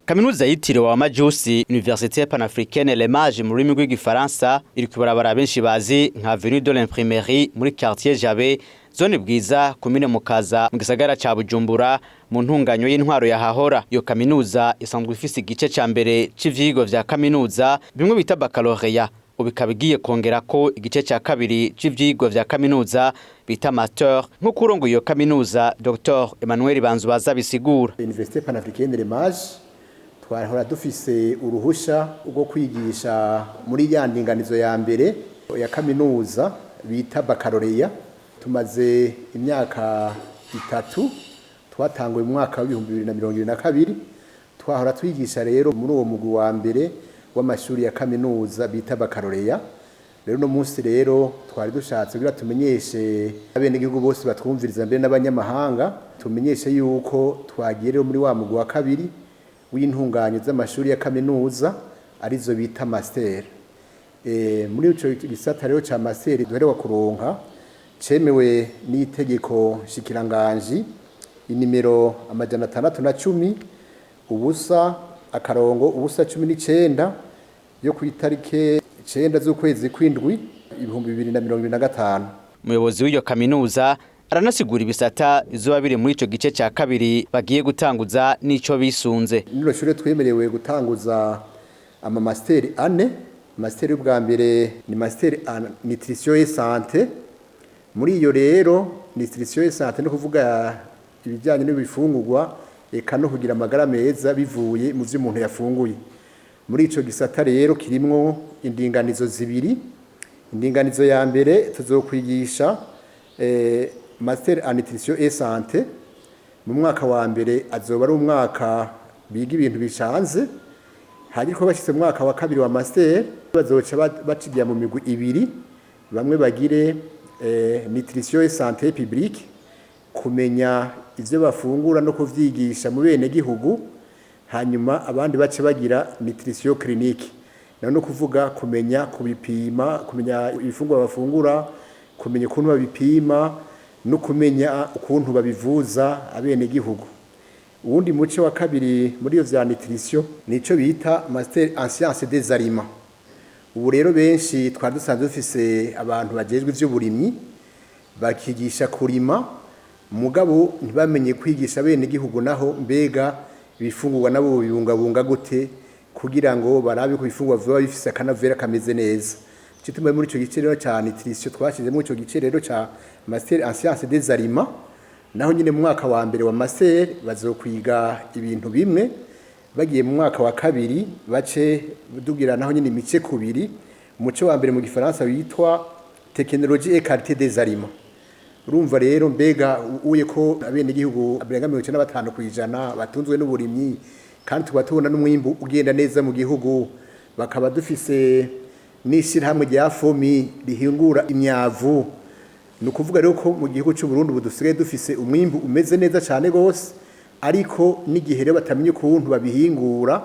Kaminuza yitiriwe wa majusi Université Panafricaine muri rurimi rw'igifaransa iri kwibarabara benshi bazi nka Avenue de l'Imprimerie muri quartier Jabe, zone Bwiza, komine Mukaza mu gisagara ca Bujumbura, mu ntunganyo y'intwaro yahahora. Iyo kaminuza isanzwe ifise igice ca mbere c'ivyigwa vya kaminuza bimwe bita Bacaloreat, ubikabigiye kongera ko igice ca kabiri c'ivyigwa vya kaminuza bita master, nk'uko urongoye iyo kaminuza Dr Emmanuel Banzubaza bisigura. Université Panafricaine twahora dufise uruhusha rwo kwigisha muri ya ndinganizo ya mbere ya kaminuza bita Bacaloreat. Tumaze imyaka 3, twatanguye mu mwaka wa 2022. Twahora twigisha rero muri uwo mugwi wa mbere w'amashuri ya kaminuza bita Bacaloreat. Rero no munsi rero twari dushatse kugira tumenyeshe abene gihugu bose batwumviriza mbere n'abanyamahanga, tumenyeshe yuko twagiye rero muri wa mugwi wa kabiri w'intunganyo z'amashuri ya kaminuza arizo bita master. Muri ico gisata rero ca master duherewa kuronka cemewe n'itegeko shikiranganji inimero 610 ubusa akarongo ubusa 19 yo ku itarike 9 z'ukwezi kw'indwi 2025. Umuyobozi w'iyo kaminuza aranasigura ibisata izuba biri muri ico gice ca kabiri bagiye gutanguza n'ico bisunze. Nino shure twemerewe gutanguza ama master ane. Master y'ubwa mbere ni master en nutrition et santé. Muri iyo rero nutrition et santé no kuvuga ibijyanye n'ibifungurwa eka no kugira amagara meza bivuye mu vy'umuntu yafunguye. Muri ico gisata rero kirimwo indinganizo zibiri. Indinganizo ya mbere tuzokwigisha master en nutrition et santé. Mu mwaka wa mbere azoba ari umwaka biga ibintu bishanze. Hari ko bashitse mu mwaka wa kabiri wa master bazoca bacigiye mu migwi ibiri, bamwe bagire nutrition et santé publique, kumenya ivyo bafungura no kuvyigisha mu bene gihugu, hanyuma abandi bace bagira nutrition clinique, no kuvuga kumenya kubipima, kumenya ibifungwa bafungura, kumenya ukuntu babipima no kumenya ukuntu babivuza abene gihugu. Uwundi muce wa kabiri muri iyo vya nutrition nico bita master en sciences des aliments. Ubu rero benshi twari dusanzwe dufise abantu bajejwe ivy'uburimyi bakigisha kurima, mugabo ntibamenye kwigisha bene gihugu naho mbega ibifungurwa nabo bibungabunga gute kugira ngo barabe ko ibifungurwa vuba bifise akanavera kameze neza. Citume muri ico gice rero ca nutrition twashize muri ico gice rero ca master en sciences des aliments. Naho nyine mu mwaka wa mbere wa master bazokwiga ibintu bimwe, bagiye mu mwaka wa kabiri bace dugira naho nyine imice kubiri. Umuce wa mbere mu gifaransa witwa technologie et qualité des aliments. Urumva rero mbega uye ko abene gihugu abenga 95% batunzwe n'uburimyi kandi tubatubona n'umwimbu ugenda neza mu gihugu, bakaba dufise n'ishirahamwe rya fomi rihingura imyavu. Nukuvuga rero ko mu gihugu cy'u Burundi budusigaye dufise umwimbu umeze neza cyane gose, ariko n'igihe rero batamenye ukuntu babihingura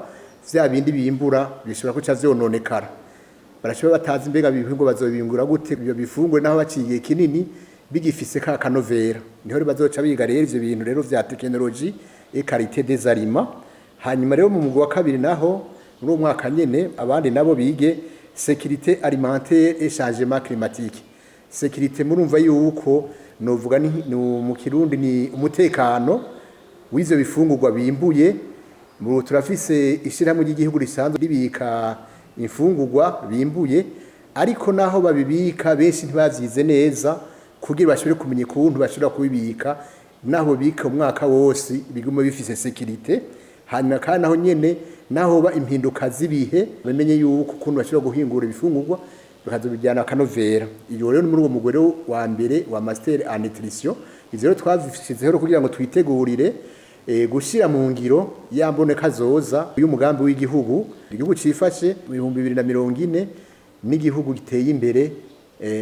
vya bindi bimbura bishobora ko cavyononekara. Barashobora batazi mbega bihingura bazobingura gute, ibyo bifungwe naho baciye kinini bigifise ka kanovera. Niho bazoca biga rero ivyo bintu rero vya technologie et qualité des aliments. Hanyuma rero mu mugwi wa kabiri naho muri umwaka nyene abandi nabo bige sécurité alimentaire et changement climatique. Sécurité murumva yuko novuga ni mu Kirundi ni umutekano w'ivyo bifungurwa bimbuye. Mu turafise ishirahamwe ry'igihugu risanzwe ribika imfungurwa bimbuye, ariko naho babibika benshi ntibavyize neza kugira bashobore kumenya ukuntu bashobora kubibika naho bika umwaka wose bigume bifise sécurité. Hanyuma kandi naho nyene naho ba impinduka zibihe bamenye yuko ukuntu bashobora guhingura ibifungurwa bakazobijyana akanovera. Iyo rero muri uwo mugore wa mbere wa master en nutrition, ivyo rero twavishyizeho kugira ngo twitegurire gushira mu ngiro yamboneka zoza y'umugambi w'igihugu igihugu cifashe mu 2040 n'igihugu giteye imbere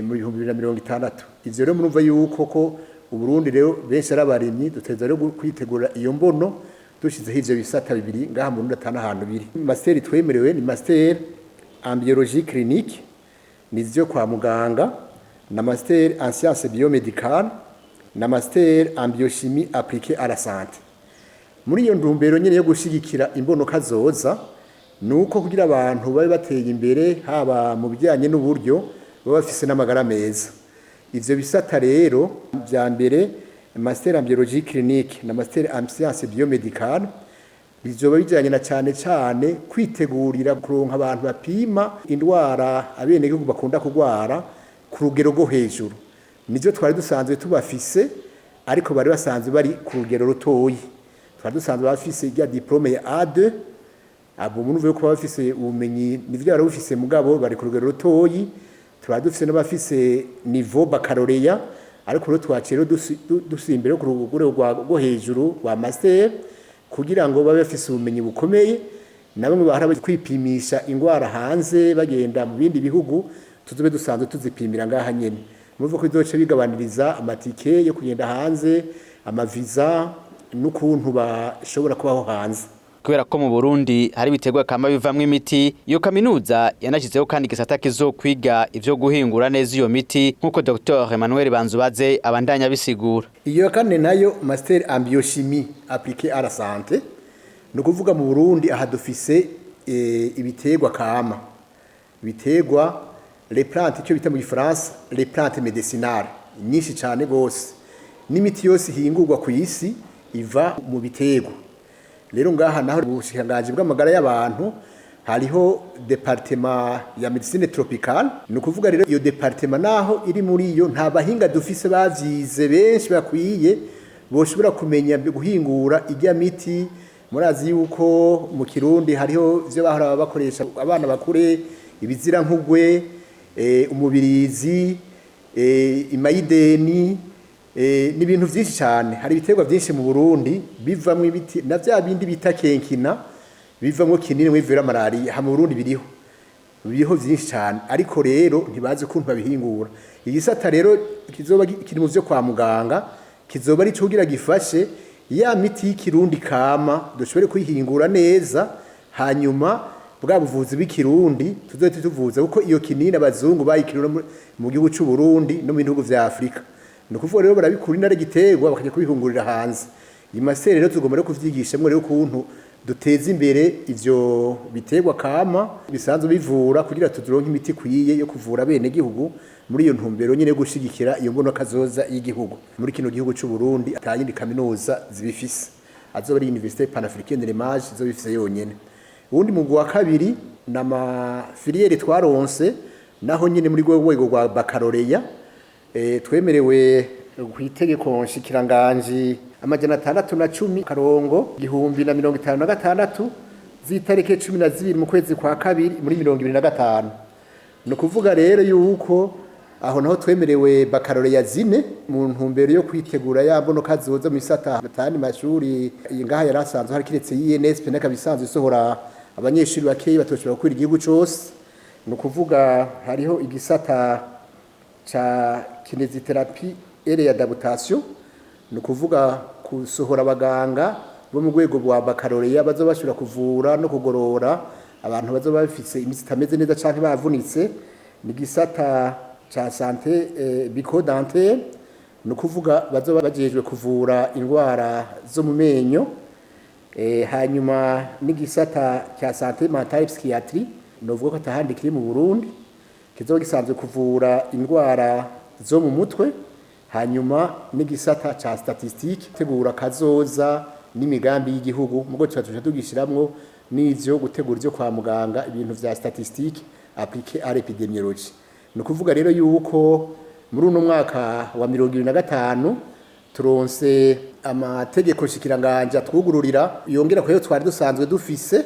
mu 2060. Ivyo rero murumva yuko ko Uburundi rero benshi arabarimyi duteza rero kwitegura iyo mbono dushizeho ivyo bisata bibiri ngaha mu Burundi atana ahantu biri. Master twemerewe ni master en biologie clinique, nizyo kwa muganga, na master en sciences biomédicales, na master en biochimie appliquée à la santé. muri iyo ntumbero nyene yo gushigikira imbonoka zoza nuko kugira abantu babe bateye imbere haba mu bijyanye n'uburyo baba bafise n'amagara meza. Ivyo bisata rero bya mbere master en biologie clinique na master en sciences biomédicales bizoba bijyanye na cyane kwitegurira kuronka abantu bapima indwara abenegihugu bakunda kugwara ku rugero rwo hejuru. Nivyo twari dusanzwe tubafise ariko bari basanzwe bari ku rugero rutoyi. Twari dusanzwe bafise ya diplome ya A2 abo muntu ko bafise ubumenyi nivyo bari bafise mugabo bari ku rugero rutoyi. Twari dufise n'abafise niveau Bacaloreat ariko rero twacero dusimbere ku rugero rwo hejuru rwa master kugira ngo babe bafise ubumenyi bukomeye na bamwe bahara kwipimisha ingwara hanze bagenda mu bindi bihugu tuzobe dusanzwe tuzipimira ngaha nyene. Muvuga ko izoce bigabaniriza amatike yo kugenda hanze amaviza n'ukuntu bashobora kubaho hanze. Kubera ko mu Burundi hari bitegwa kama bivamwe imiti, iyo kaminuza yanashizeho kandi gisata kizokwiga ivyo guhingura neza iyo miti nkuko Dr Emmanuel Banzubaze abandanya bisigura. Iyo kane nayo master en biochimie appliquée à la santé no kuvuga mu Burundi aha dufise ibitegwa kama ibitegwa les plantes icyo bita mu Gifaransa les plantes médicinales nyinshi cyane gose n'imiti yose hingurwa ku isi iva mu bitegwa. Rero ngaha naho ubushikiranganji bw'amagara y'abantu hariho departement ya médecine tropicale no kuvuga rero iyo departement naho iri muri iyo nta bahinga dufise bavyize benshi bakwiye boshobora kumenya guhingura ijya miti. Murazi yuko mu Kirundi hariho ivyo bahora bakoresha abana bakure ibizira nkugwe umubirizi imayideni n'ibintu byinshi cyane. Hari ibiterwa byinshi mu Burundi bivamwe ibiti na bya bindi bita kenkina bivamwe kinini mwivira malaria ha mu Burundi biriho byinshi cyane ariko rero ntibazi ukuntu babihingura. Igisata rero kizoba kiri mu byo kwa muganga kizoba ari cugira gifashe ya miti y'ikirundi kama dushobore kuyihingura neza hanyuma bwa buvuzi bw'ikirundi tuzote tuvuza kuko iyo kinini abazungu bayikirura mu gihugu cy'u Burundi no mu bihugu vya Afrika. Nukuvuga rero barabikura intare giterwa bakajya kubihungurira hanze. Iyi master rero tugomba rero kuvyigishamwe rero kuntu duteza imbere ivyo biterwa kama bisanzwe bivura kugira tuzuronke imiti kwiye yo kuvura bene gihugu muri iyo ntumbero nyine yo gushigikira iyo mbono kazoza y'igihugu. Muri kino gihugu cy'u Burundi atayindi kaminuza zibifise azoba ari Université Panafricaine zo bifise yonyene. Ubundi mu gwa kabiri nama filiere twaronse naho nyine muri rwego rwa Bacaloreat twemerewe kwitegeko nshikiranganje amajana 610 karongo 1056 zitareke 12 mu kwezi kwa kabiri muri 2025. No kuvuga rero yuko aho naho twemerewe Bacaloreat zine mu ntumbero yo kwitegura yambono kazoza mu isata batani mashuri ngaha yarasanzwe hari kiretse INSP n'akabisanzwe isohora abanyeshuri bakeyi batoshobora kwira igihugu cyose. No kuvuga hariho igisata cha kinésithérapie et réadaptation no kuvuga kusohora abaganga bo mu rwego rwa Bacaloreat bazobashura kuvura no kugorora abantu bazoba bafise imitsi itameze neza canke bavunitse. Ni gisata cha santé bucco-dentaire no kuvuga bazoba bajejwe kuvura indwara zo mu menyo. Hanyuma ni gisata cha santé mentale psychiatrie no vuga ko atahandi kiri mu Burundi kizoba gisanzwe kuvura indwara zo mu mutwe. Hanyuma n'igisata cha statistique tegura kazoza n'imigambi y'igihugu mugo tuja tugishiramwo n'ivyo gutegura ivyo kwa muganga ibintu vya statistique appliqué à l'épidémiologie. No kuvuga rero yuko muri uno mwaka wa 2025 turonse amategeko shikiranganje twugururira yongera ko yo twari dusanzwe dufise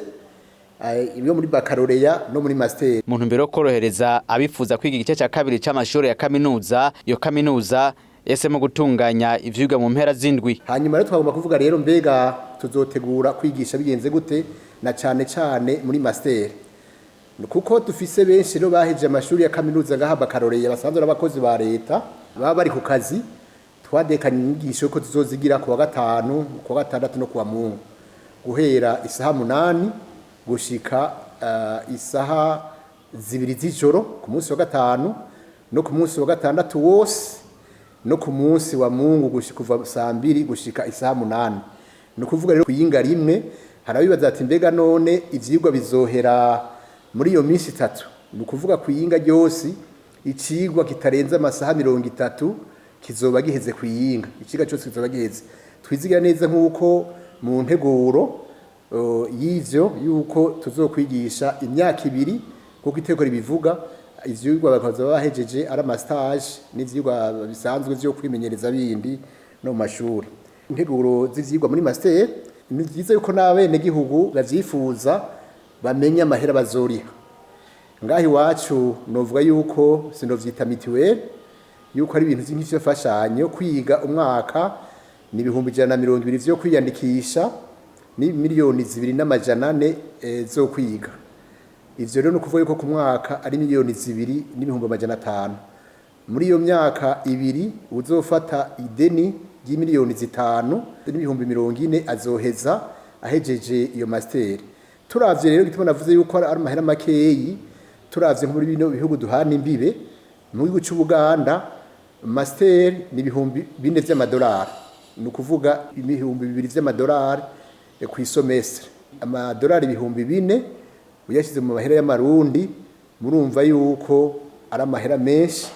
ibyo muri Bacaloreat no muri master. Mu ntumbero korohereza abifuza kwiga igice cya kabiri cy'amashuri ya kaminuza, iyo kaminuza yesemo gutunganya ivyigwa mu mpera z'indwi. Hanyuma rero twagomba kuvuga rero mbega tuzotegura kwigisha bigenze gute na cyane muri master. Kuko dufise benshi rero baheje amashuri ya kaminuza ngaha Bacaloreat basanzwe abakozi ba leta baba bari ku kazi. Twadekanye inyigisho ko tuzozigira ku wa gatanu, ku wa gatandatu no ku wa Mungu guhera isaha 8 gushika isaha 2 z'ijoro ku munsi wa gatanu no ku munsi wa gatandatu wose no ku munsi wa Mungu gushika kuva saa 2 gushika isaha 8. no kuvuga rero kuyinga rimwe harabibaza ati mbega none ivyigwa bizohera muri iyo minsi 3 no kuvuga kuyinga ryose icigwa kitarenza amasaha 30 kizoba giheze kuyinga ikiga cyose kizoba giheze twizigira neza nkuko mu nteguro y'ivyo yuko tuzokwigisha imyaka 2 kuko iteko ribivuga ivyigwa bakaza bahejeje ari amastage n'ivyigwa bisanzwe byo kwimenyereza bindi no mashuri integuro z'ivyigwa muri master ni byiza yuko nabene gihugu bavyifuza bamenya amahera bazoriha ngahi wacu novuga yuko sinovyita mitiweli yuko ari ibintu by'inki fashanyo kwiga umwaka ni 120 vyo kwiyandikisha ni miliyoni 2,400 zo kwiga ivyo rero no kuvuga yuko ku mwaka ari miliyoni 2,500 muri iyo myaka 2 uzofata ideni y'imiliyoni 5 n'ibihumbi 40 azoheza ahejeje iyo master turavye rero gituma navuze yuko ari amahera makeyi turavye muri bino bihugu duhana imbibe mu gihugu c'Ubuganda master ni ibihumbi 4 vy'amadolari no kuvuga ibihumbi 2 vy'amadolari ku semestre amadolari ibihumbi 4 uyashize mu mahera y'amarundi murumva yuko ari amahera menshi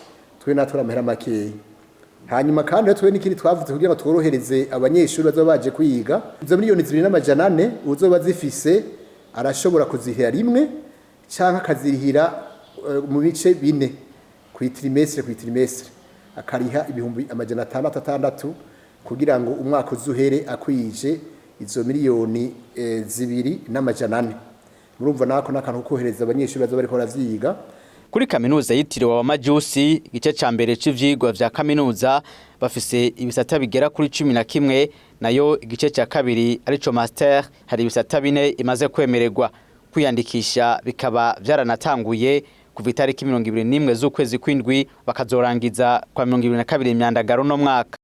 twe natwe amahera makeyi hanyuma kandi twe nikiri twavuze kugira ngo tworohereze abanyeshuri bazo baje kwiga izo miliyoni 2,400 uzoba zifise arashobora kuzihira rimwe canka akazirihira mu bice 4 ku trimestre akariha ibihumbi 566 kugira ngo umwaka uzuhere akwije izo miliyoni 2,400 murumva nako nakantu kohereza abanyeshuri bazo bariko baravyiga kuri kaminuza yitiriwe majusi igice ca mbere c'ivyigwa vya kaminuza bafise ibisata bigera kuri 11 nayo igice ca kabiri arico master hari ibisata 4 imaze kwemererwa kwiyandikisha bikaba vyaranatanguye kuva itariki 21 z'ukwezi kw'indwi bakazorangiza kwa 22 imyandagaro no mwaka